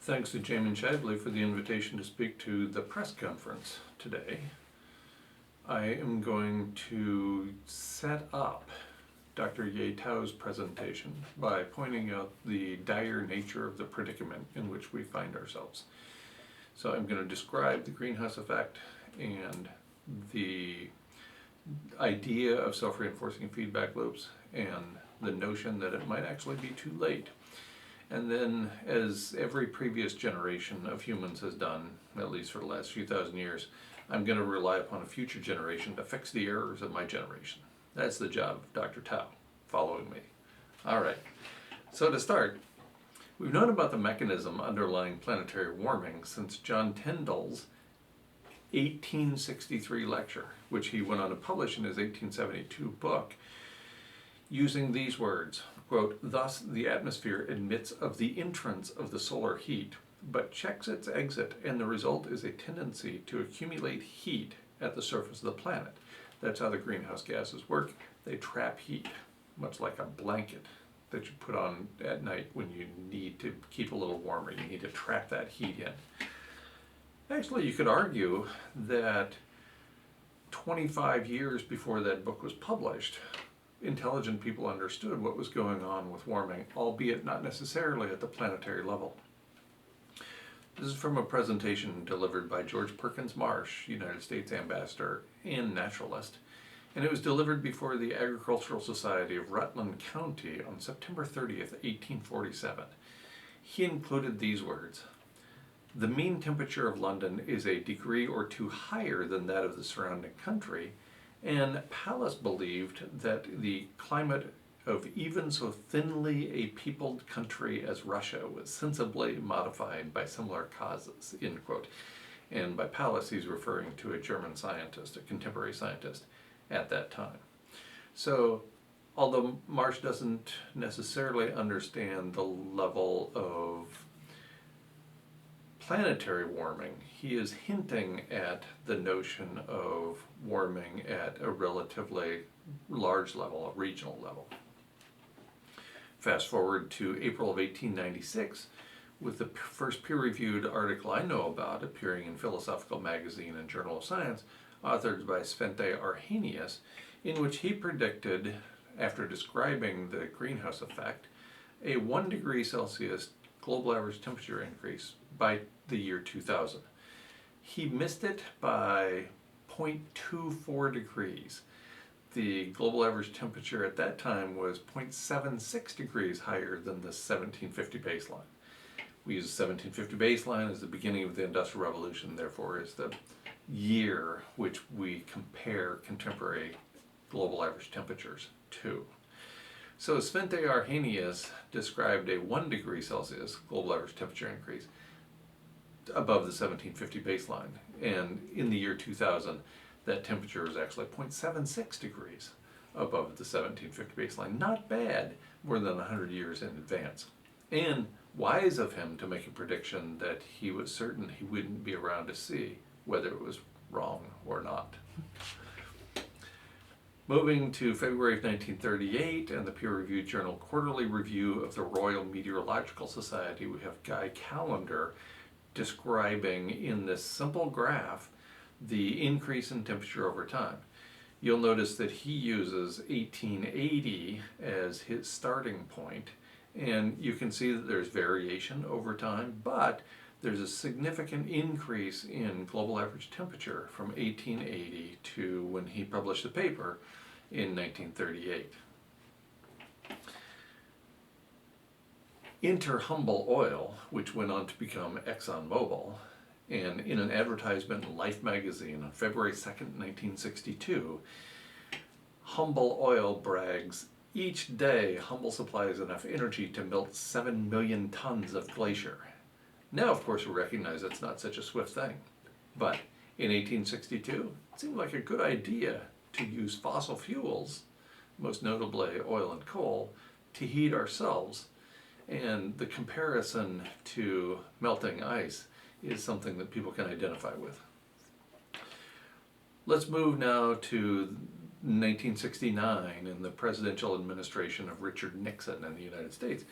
Thanks to Jamin Shively for the invitation to speak to the press conference today. I am going to set up Dr. Ye Tao's presentation by pointing out the dire nature of the predicament in which we find ourselves. So I'm going to describe the greenhouse effect and the idea of self-reinforcing feedback loops and the notion that it might actually be too late. And then, as every previous generation of humans has done, at least for the last few thousand years, I'm going to rely upon a future generation to fix the errors of my generation. That's the job of Dr. Tao, following me. All right, so to start, we've known about the mechanism underlying planetary warming since John Tyndall's 1863 lecture, which he went on to publish in his 1872 book, using these words, quote, "Thus the atmosphere admits of the entrance of the solar heat, but checks its exit, and the result is a tendency to accumulate heat at the surface of the planet." That's how the greenhouse gases work. They trap heat, much like a blanket that you put on at night when you need to keep a little warmer. You need to trap that heat in. Actually, you could argue that 25 years before that book was published, intelligent people understood what was going on with warming, albeit not necessarily at the planetary level. This is from a presentation delivered by George Perkins Marsh, United States Ambassador and naturalist, and it was delivered before the Agricultural Society of Rutland County on September 30th, 1847. He included these words: "The mean temperature of London is a degree or two higher than that of the surrounding country, and Pallas believed that the climate of even so thinly a peopled country as Russia was sensibly modified by similar causes," end quote. And by Pallas, he's referring to a German scientist, a contemporary scientist at that time. So, although Marsh doesn't necessarily understand the level of planetary warming, he is hinting at the notion of warming at a relatively large level, a regional level. Fast forward to April of 1896, with the first peer-reviewed article I know about appearing in Philosophical Magazine and Journal of Science, authored by Svante Arrhenius, in which he predicted, after describing the greenhouse effect, a 1 degree Celsius global average temperature increase by the year 2000. He missed it by 0.24 degrees. The global average temperature at that time was 0.76 degrees higher than the 1750 baseline. We use the 1750 baseline as the beginning of the Industrial Revolution, therefore is the year which we compare contemporary global average temperatures to. So Svante Arrhenius described a 1 degree Celsius global average temperature increase above the 1750 baseline. And in the year 2000, that temperature was actually 0.76 degrees above the 1750 baseline. Not bad, more than 100 years in advance. And wise of him to make a prediction that he was certain he wouldn't be around to see whether it was wrong or not. Moving to February of 1938 and the peer-reviewed journal Quarterly Review of the Royal Meteorological Society, we have Guy Callender describing in this simple graph the increase in temperature over time. You'll notice that he uses 1880 as his starting point, and you can see that there's variation over time, but there's a significant increase in global average temperature from 1880 to when he published the paper in 1938. Enter Humble Oil, which went on to become ExxonMobil, and in an advertisement in Life magazine on February 2nd, 1962, Humble Oil brags, "Each day Humble supplies enough energy to melt 7 million tons of glacier." Now, of course, we recognize that's not such a swift thing, but in 1862, it seemed like a good idea to use fossil fuels, most notably oil and coal, to heat ourselves. And the comparison to melting ice is something that people can identify with. Let's move now to 1969 and the presidential administration of Richard Nixon in the United States.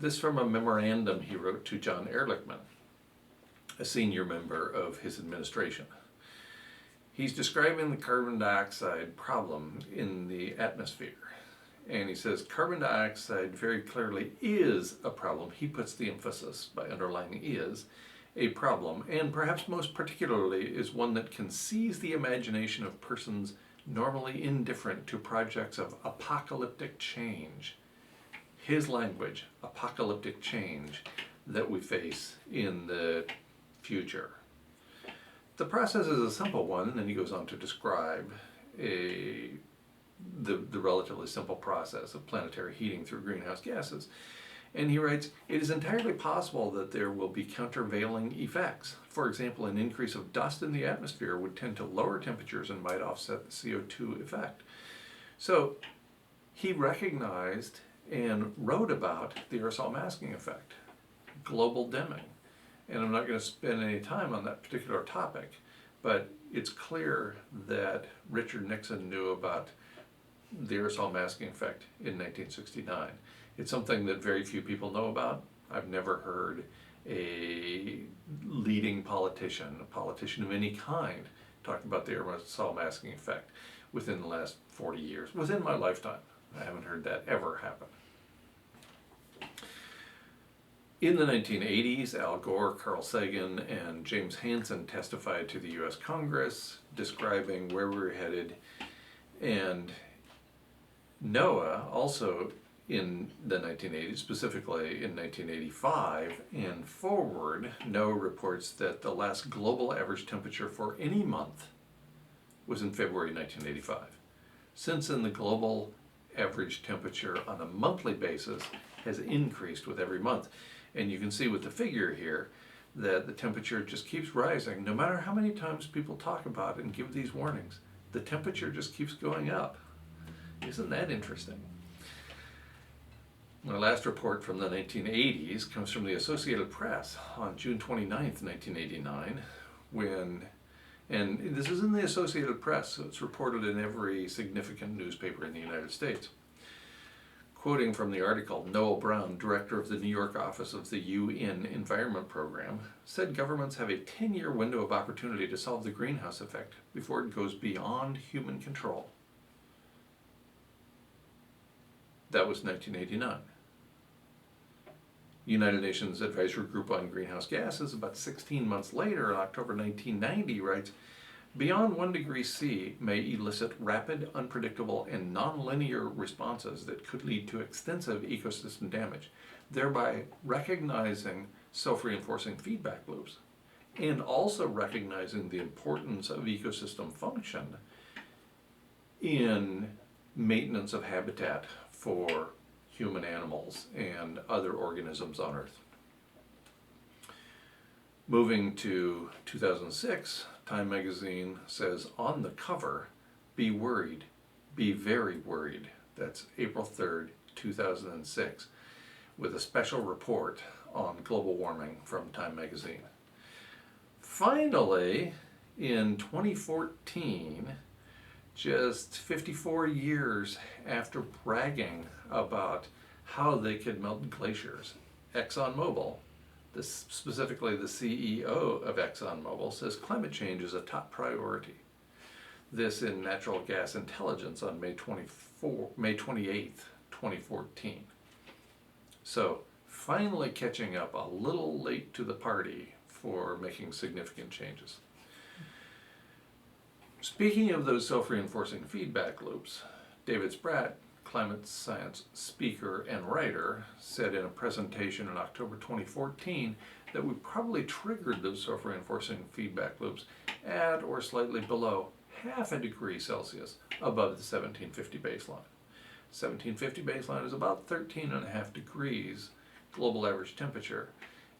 This from a memorandum he wrote to John Ehrlichman, a senior member of his administration. He's describing the carbon dioxide problem in the atmosphere. And he says carbon dioxide very clearly is a problem. He puts the emphasis by underlining is a problem, and perhaps most particularly is one that can seize the imagination of persons normally indifferent to projects of apocalyptic change. His language, apocalyptic change, that we face in the future. The process is a simple one, and he goes on to describe the relatively simple process of planetary heating through greenhouse gases. And he writes, it is entirely possible that there will be countervailing effects. For example, an increase of dust in the atmosphere would tend to lower temperatures and might offset the CO2 effect. So he recognized and wrote about the aerosol masking effect, global dimming. And I'm not going to spend any time on that particular topic, but it's clear that Richard Nixon knew about the aerosol masking effect in 1969. It's something that very few people know about. I've never heard a leading politician, a politician of any kind, talking about the aerosol masking effect within the last 40 years. Within my lifetime, I haven't heard that ever happen. In the 1980s, Al Gore, Carl Sagan, and James Hansen testified to the US Congress describing where we were headed. And NOAA also in the 1980s, specifically in 1985 and forward, NOAA reports that the last global average temperature for any month was in February 1985. Since then, the global average temperature on a monthly basis has increased with every month. And you can see with the figure here that the temperature just keeps rising. No matter how many times people talk about it and give these warnings, the temperature just keeps going up. Isn't that interesting? My last report from the 1980s comes from the Associated Press on June 29th, 1989, and this is in the Associated Press, so it's reported in every significant newspaper in the United States. Quoting from the article, Noel Brown, director of the New York office of the UN Environment Program, said governments have a 10-year window of opportunity to solve the greenhouse effect before it goes beyond human control. That was 1989. United Nations Advisory Group on Greenhouse Gases, about 16 months later, in October 1990, writes, beyond 1 degree C may elicit rapid, unpredictable, and nonlinear responses that could lead to extensive ecosystem damage, thereby recognizing self-reinforcing feedback loops, and also recognizing the importance of ecosystem function in maintenance of habitat for human animals and other organisms on Earth. Moving to 2006, Time magazine says on the cover, be worried, be very worried. That's April 3rd, 2006, with a special report on global warming from Time magazine. Finally, in 2014, just 54 years after bragging about how they could melt glaciers, ExxonMobil, specifically the CEO of ExxonMobil, says climate change is a top priority. This in Natural Gas Intelligence on May 28th, 2014. So finally catching up a little late to the party for making significant changes. Speaking of those self-reinforcing feedback loops, David Spratt, climate science speaker and writer, said in a presentation in October 2014 that we probably triggered those self-reinforcing feedback loops at or slightly below 0.5 degree Celsius above the 1750 baseline. 1750 baseline is about 13.5 degrees global average temperature,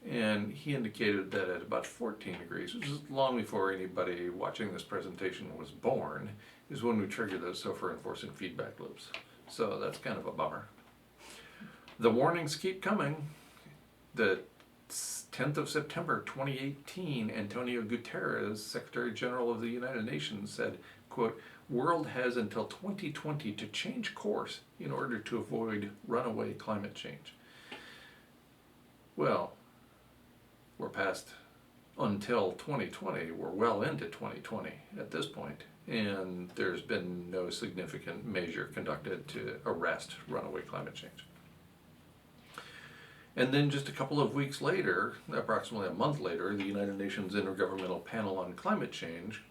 and he indicated that at about 14 degrees, which is long before anybody watching this presentation was born, is when we trigger those self-reinforcing feedback loops. So that's kind of a bummer. The warnings keep coming. The 10th of September 2018, Antonio Guterres, Secretary General of the United Nations, said, quote, world has until 2020 to change course in order to avoid runaway climate change. Well, we're past until 2020, we're well into 2020 at this point, and there's been no significant measure conducted to arrest runaway climate change. And then just a couple of weeks later, approximately a month later, the United Nations Intergovernmental Panel on Climate Change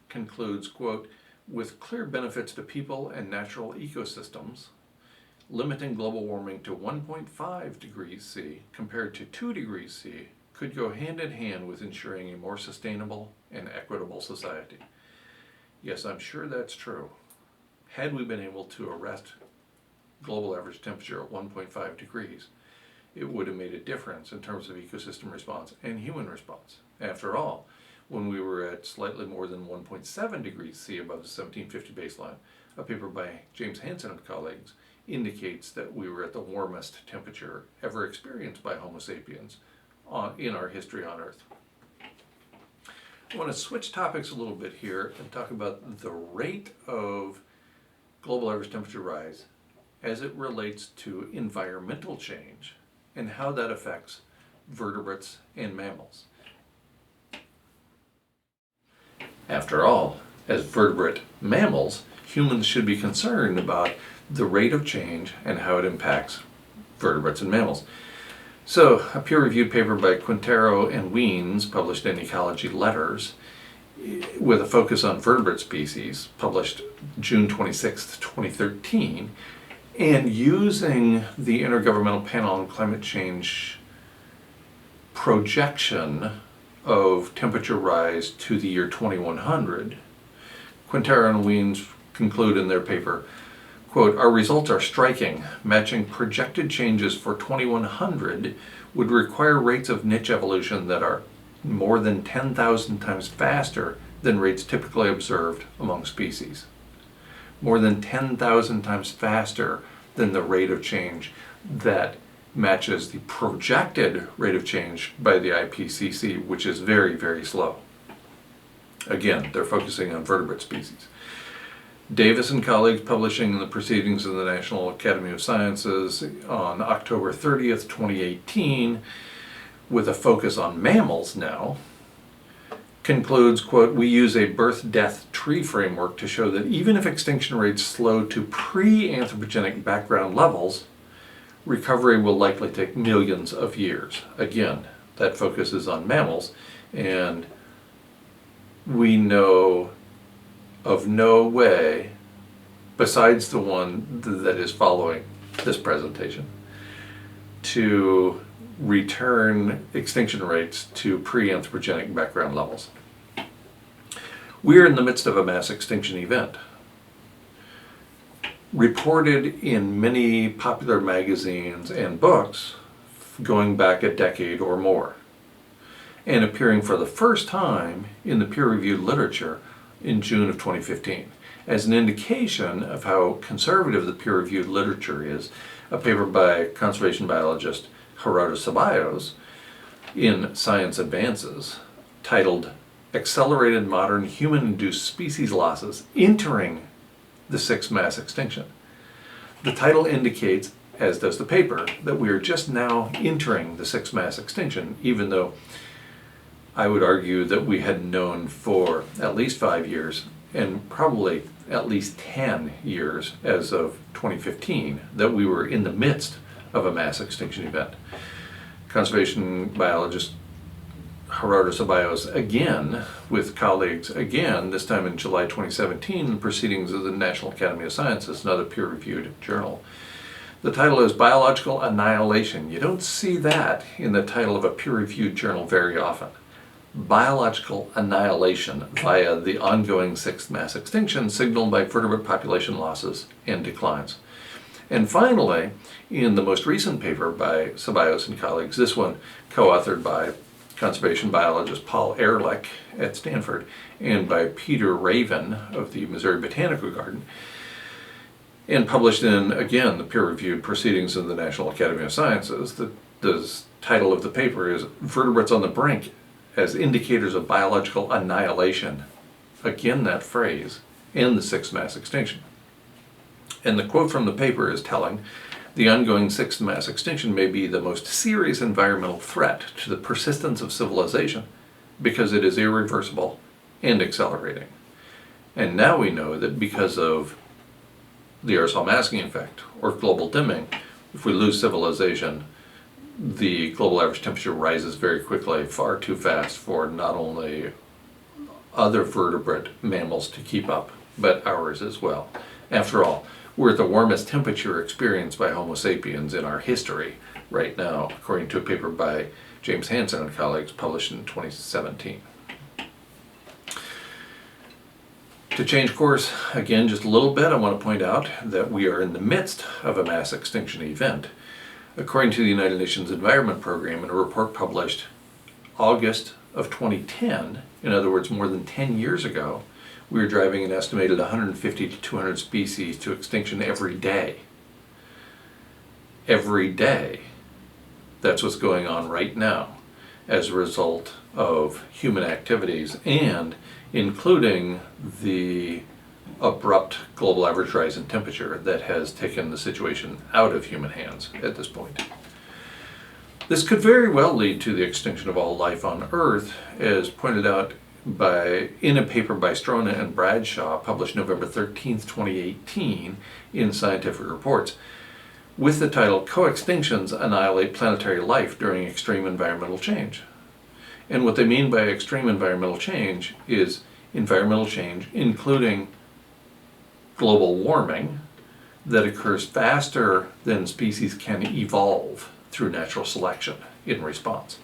concludes, quote, with clear benefits to people and natural ecosystems, limiting global warming to 1.5 degrees C compared to 2 degrees C could go hand in hand with ensuring a more sustainable and equitable society. Yes, I'm sure that's true. Had we been able to arrest global average temperature at 1.5 degrees, it would have made a difference in terms of ecosystem response and human response. After all, when we were at slightly more than 1.7 degrees C above the 1750 baseline, a paper by James Hansen and colleagues indicates that we were at the warmest temperature ever experienced by Homo sapiens in our history on Earth. I want to switch topics a little bit here and talk about the rate of global average temperature rise as it relates to environmental change and how that affects vertebrates and mammals. After all, as vertebrate mammals, humans should be concerned about the rate of change and how it impacts vertebrates and mammals. So, a peer-reviewed paper by Quintero and Wiens, published in Ecology Letters, with a focus on vertebrate species, published June 26, 2013, and using the Intergovernmental Panel on Climate Change projection of temperature rise to the year 2100, Quintero and Wiens conclude in their paper, quote, our results are striking. Matching projected changes for 2100 would require rates of niche evolution that are more than 10,000 times faster than rates typically observed among species. More than 10,000 times faster than the rate of change that matches the projected rate of change by the IPCC, which is very, very slow. Again, they're focusing on vertebrate species. Davis and colleagues, publishing in the Proceedings of the National Academy of Sciences on October 30th, 2018, with a focus on mammals now, concludes, quote, we use a birth-death tree framework to show that even if extinction rates slow to pre-anthropogenic background levels, recovery will likely take millions of years. Again, that focuses on mammals, and we know of no way, besides the one that is following this presentation, to return extinction rates to pre-anthropogenic background levels. We are in the midst of a mass extinction event, reported in many popular magazines and books going back a decade or more, and appearing for the first time in the peer-reviewed literature in June of 2015. As an indication of how conservative the peer-reviewed literature is, a paper by conservation biologist Gerardo Ceballos in Science Advances, titled Accelerated Modern Human-Induced Species Losses Entering the Sixth Mass Extinction. The title indicates, as does the paper, that we are just now entering the sixth mass extinction, even though I would argue that we had known for at least 5 years, and probably at least 10 years as of 2015, that we were in the midst of a mass extinction event. Conservation biologist Gerardo Ceballos, again, with colleagues, again, this time in July 2017, in the Proceedings of the National Academy of Sciences, another peer-reviewed journal. The title is Biological Annihilation. You don't see that in the title of a peer-reviewed journal very often. Biological annihilation via the ongoing sixth mass extinction signaled by vertebrate population losses and declines. And finally, in the most recent paper by Ceballos and colleagues, this one co-authored by conservation biologist Paul Ehrlich at Stanford and by Peter Raven of the Missouri Botanical Garden, and published in, again, the peer-reviewed Proceedings of the National Academy of Sciences. The title of the paper is Vertebrates on the Brink as Indicators of Biological Annihilation. Again, that phrase, and the sixth mass extinction. And the quote from the paper is telling. The ongoing sixth mass extinction may be the most serious environmental threat to the persistence of civilization because it is irreversible and accelerating. And now we know that because of the aerosol masking effect or global dimming, if we lose civilization, the global average temperature rises very quickly, far too fast for not only other vertebrate mammals to keep up, but ours as well. After all, we're at the warmest temperature experienced by Homo sapiens in our history right now, according to a paper by James Hansen and colleagues published in 2017. To change course, again, just a little bit, I want to point out that we are in the midst of a mass extinction event. According to the United Nations Environment Program, in a report published August of 2010, in other words, more than 10 years ago, we were driving an estimated 150 to 200 species to extinction every day. Every day. That's what's going on right now as a result of human activities and including the abrupt global average rise in temperature that has taken the situation out of human hands at this point. This could very well lead to the extinction of all life on Earth, as pointed out in a paper by Strona and Bradshaw, published November 13th, 2018 in Scientific Reports, with the title, Co-extinctions Annihilate Planetary Life During Extreme Environmental Change. And what they mean by extreme environmental change is environmental change, including global warming, that occurs faster than species can evolve through natural selection in response.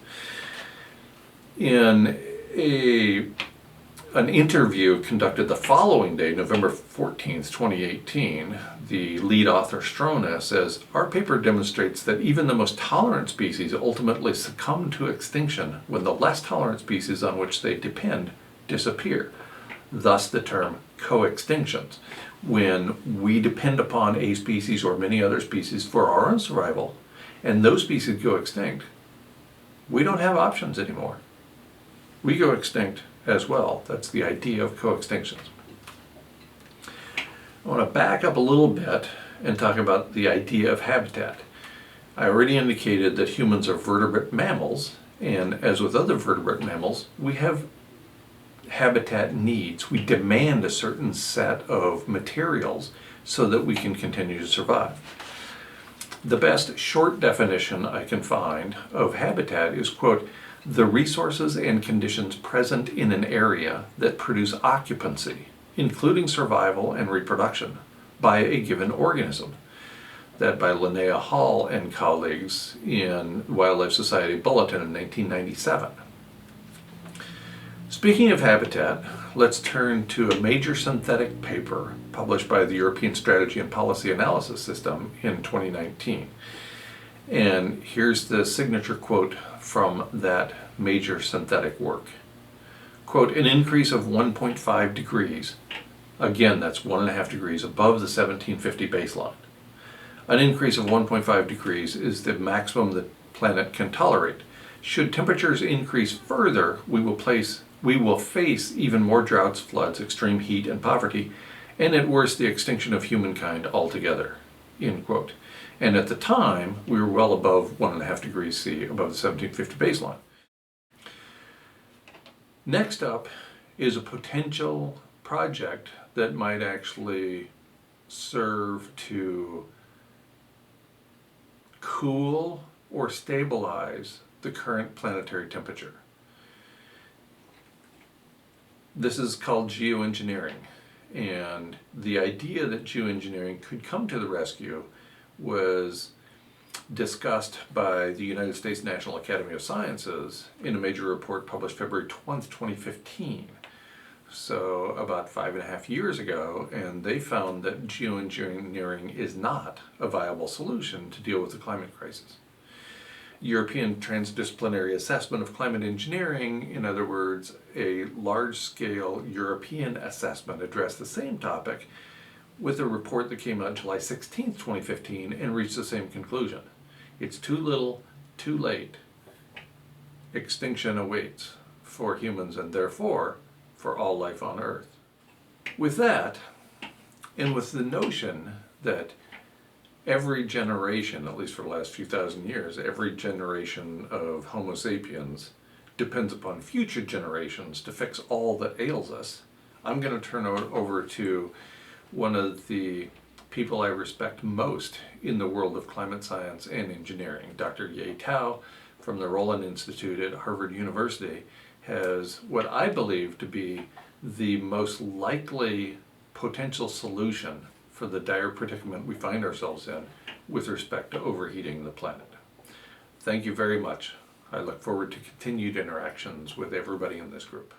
In an interview conducted the following day, November 14th, 2018, the lead author Strona says, "Our paper demonstrates that even the most tolerant species ultimately succumb to extinction when the less tolerant species on which they depend disappear." Thus the term co-extinctions. When we depend upon a species or many other species for our own survival, and those species go extinct, we don't have options anymore. We go extinct as well. That's the idea of co-extinctions. I want to back up a little bit and talk about the idea of habitat. I already indicated that humans are vertebrate mammals, and as with other vertebrate mammals, we have habitat needs. We demand a certain set of materials so that we can continue to survive. The best short definition I can find of habitat is, quote, "the resources and conditions present in an area that produce occupancy, including survival and reproduction, by a given organism." That by Linnea Hall and colleagues in Wildlife Society Bulletin in 1997. Speaking of habitat, let's turn to a major synthetic paper published by the European Strategy and Policy Analysis System in 2019. And here's the signature quote from that major synthetic work. Quote, "An increase of 1.5 degrees, again that's 1.5 degrees above the 1750 baseline. An increase of 1.5 degrees is the maximum the planet can tolerate. Should temperatures increase further, we will face even more droughts, floods, extreme heat, and poverty, and at worst the extinction of humankind altogether." End quote. And at the time, we were well above 1.5 degrees C, above the 1750 baseline. Next up is a potential project that might actually serve to cool or stabilize the current planetary temperature. This is called geoengineering, and the idea that geoengineering could come to the rescue was discussed by the United States National Academy of Sciences in a major report published February 20th, 2015. So about 5.5 years ago, and they found that geoengineering is not a viable solution to deal with the climate crisis. European transdisciplinary assessment of climate engineering, in other words, a large-scale European assessment, addressed the same topic with a report that came out July 16th, 2015, and reached the same conclusion. It's too little, too late. Extinction awaits for humans and therefore for all life on Earth. With that, and with the notion that every generation, at least for the last few thousand years, every generation of Homo sapiens depends upon future generations to fix all that ails us, I'm going to turn it over to one of the people I respect most in the world of climate science and engineering. Dr. Ye Tao from the Roland Institute at Harvard University has what I believe to be the most likely potential solution for the dire predicament we find ourselves in with respect to overheating the planet. Thank you very much. I look forward to continued interactions with everybody in this group.